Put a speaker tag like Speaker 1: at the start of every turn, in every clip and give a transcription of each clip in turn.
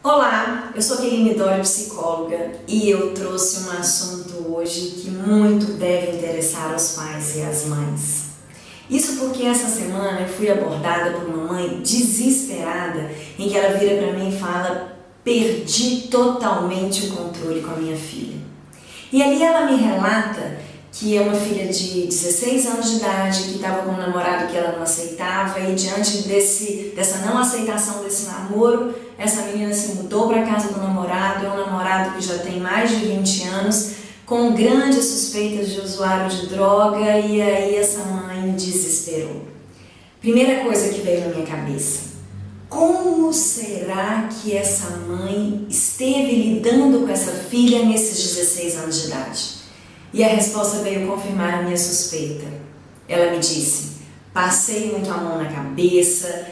Speaker 1: Olá, eu sou Keline Dório, psicóloga, e eu trouxe um assunto hoje que muito deve interessar os pais e as mães. Isso porque essa semana eu fui abordada por uma mãe desesperada em que ela vira para mim e fala: perdi totalmente o controle com a minha filha. E ali ela me relata que é uma filha de 16 anos de idade, que estava com um namorado que ela não aceitava, e diante dessa não aceitação desse namoro, essa menina se mudou para a casa do namorado. É um namorado que já tem mais de 20 anos, com grandes suspeitas de usuário de droga, e aí essa mãe desesperou. Primeira coisa que veio na minha cabeça: como será que essa mãe esteve lidando com essa filha nesses 16 anos de idade? E a resposta veio confirmar a minha suspeita. Ela me disse: passei muito a mão na cabeça,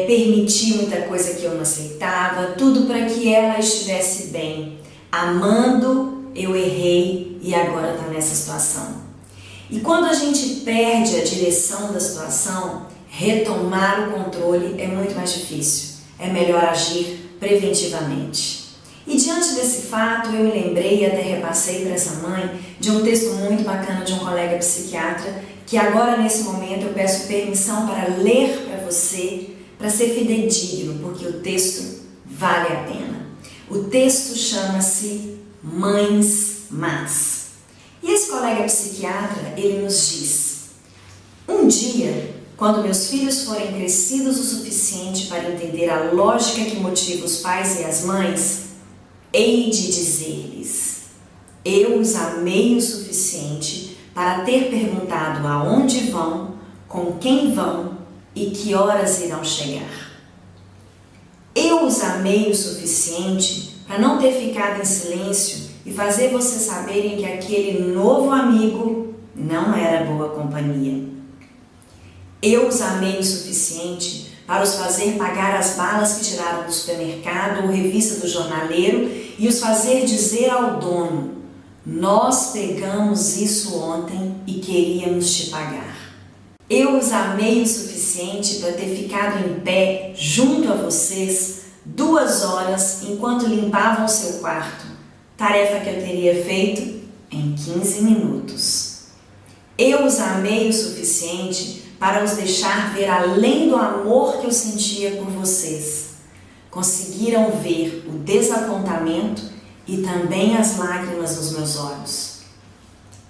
Speaker 1: permiti muita coisa que eu não aceitava, tudo para que ela estivesse bem. Amando, eu errei e agora está nessa situação. E quando a gente perde a direção da situação, retomar o controle é muito mais difícil. É melhor agir preventivamente. E diante desse fato, eu me lembrei e até repassei para essa mãe de um texto muito bacana de um colega psiquiatra, que agora nesse momento eu peço permissão para ler para você, para ser fidedigno, porque o texto vale a pena. O texto chama-se Mães Más. E esse colega psiquiatra, ele nos diz: um dia, quando meus filhos forem crescidos o suficiente para entender a lógica que motiva os pais e as mães, hei de dizer-lhes: eu os amei o suficiente para ter perguntado aonde vão, com quem vão e que horas irão chegar. Eu os amei o suficiente para não ter ficado em silêncio e fazer vocês saberem que aquele novo amigo não era boa companhia. Eu os amei o suficiente para os fazer pagar as balas que tiraram do supermercado ou revista do jornaleiro e os fazer dizer ao dono: nós pegamos isso ontem e queríamos te pagar. Eu os amei o suficiente para ter ficado em pé junto a vocês 2 horas enquanto limpavam o seu quarto, tarefa que eu teria feito em 15 minutos. Eu os amei o suficiente para os deixar ver além do amor que eu sentia por vocês. Conseguiram ver o desapontamento e também as lágrimas nos meus olhos.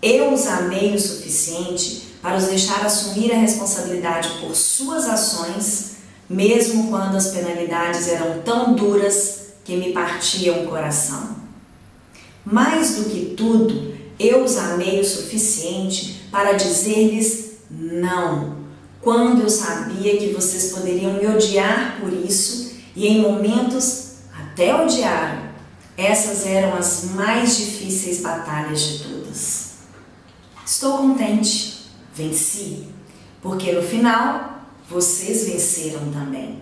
Speaker 1: Eu os amei o suficiente para os deixar assumir a responsabilidade por suas ações, mesmo quando as penalidades eram tão duras que me partiam o coração. Mais do que tudo, eu os amei o suficiente para dizer-lhes não, quando eu sabia que vocês poderiam me odiar por isso, e em momentos até odiaram. Essas eram as mais difíceis batalhas de todas. Estou contente, venci, porque no final vocês venceram também.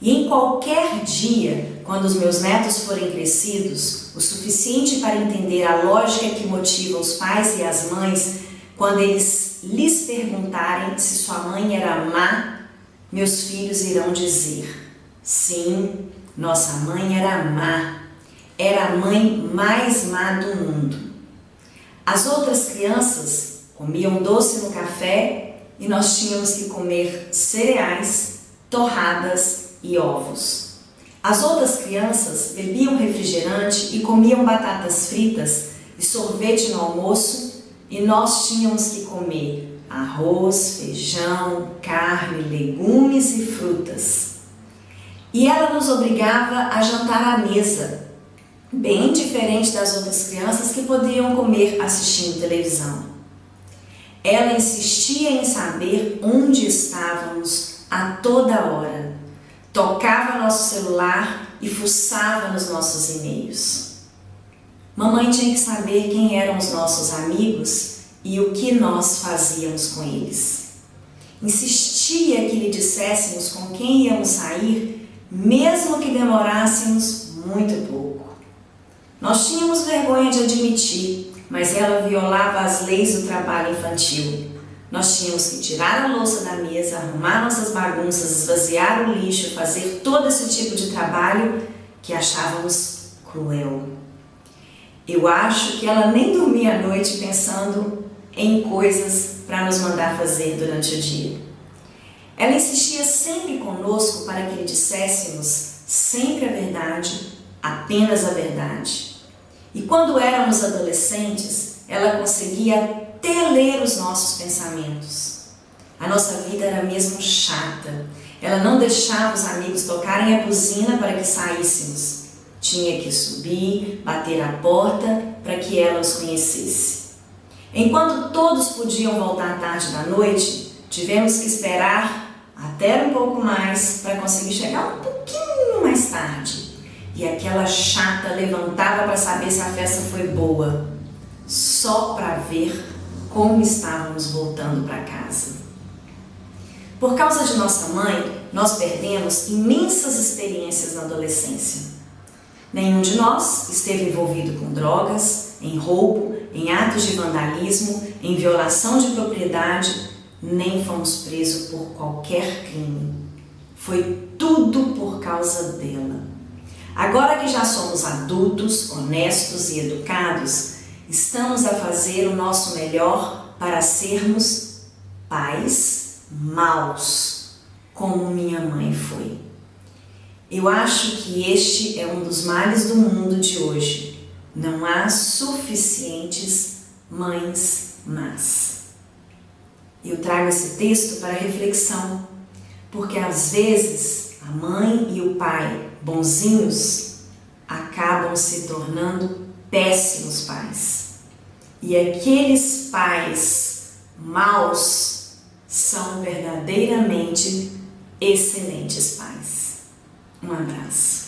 Speaker 1: E em qualquer dia, quando os meus netos forem crescidos, o suficiente para entender a lógica que motiva os pais e as mães, quando eles lhes perguntarem se sua mãe era má, meus filhos irão dizer: sim, nossa mãe era má. Era a mãe mais má do mundo. As outras crianças comiam doce no café e nós tínhamos que comer cereais, torradas e ovos. As outras crianças bebiam refrigerante e comiam batatas fritas e sorvete no almoço, e nós tínhamos que comer arroz, feijão, carne, legumes e frutas. E ela nos obrigava a jantar à mesa, bem diferente das outras crianças que podiam comer assistindo televisão. Ela insistia em saber onde estávamos a toda hora. Tocava nosso celular e fuçava nos nossos e-mails. Mamãe tinha que saber quem eram os nossos amigos e o que nós fazíamos com eles. Insistia que lhe disséssemos com quem íamos sair, mesmo que demorássemos muito pouco. Nós tínhamos vergonha de admitir, mas ela violava as leis do trabalho infantil. Nós tínhamos que tirar a louça da mesa, arrumar nossas bagunças, esvaziar o lixo, fazer todo esse tipo de trabalho, que achávamos cruel. Eu acho que ela nem dormia à noite pensando em coisas para nos mandar fazer durante o dia. Ela insistia sempre conosco para que lhe disséssemos sempre a verdade, apenas a verdade. E quando éramos adolescentes, ela conseguia até ler os nossos pensamentos. A nossa vida era mesmo chata. Ela não deixava os amigos tocarem a buzina para que saíssemos. Tinha que subir, bater a porta para que ela os conhecesse. Enquanto todos podiam voltar tarde da noite, tivemos que esperar até um pouco mais para conseguir chegar um pouquinho mais tarde. E aquela chata levantava para saber se a festa foi boa, só para ver como estávamos voltando para casa. Por causa de nossa mãe, nós perdemos imensas experiências na adolescência. Nenhum de nós esteve envolvido com drogas, em roubo, em atos de vandalismo, em violação de propriedade, nem fomos presos por qualquer crime. Foi tudo por causa dela. Agora que já somos adultos, honestos e educados, estamos a fazer o nosso melhor para sermos pais maus, como minha mãe foi. Eu acho que este é um dos males do mundo de hoje. Não há suficientes mães más. Eu trago esse texto para reflexão, porque às vezes a mãe e o pai bonzinhos acabam se tornando péssimos pais. E aqueles pais maus são verdadeiramente excelentes pais. Um abraço.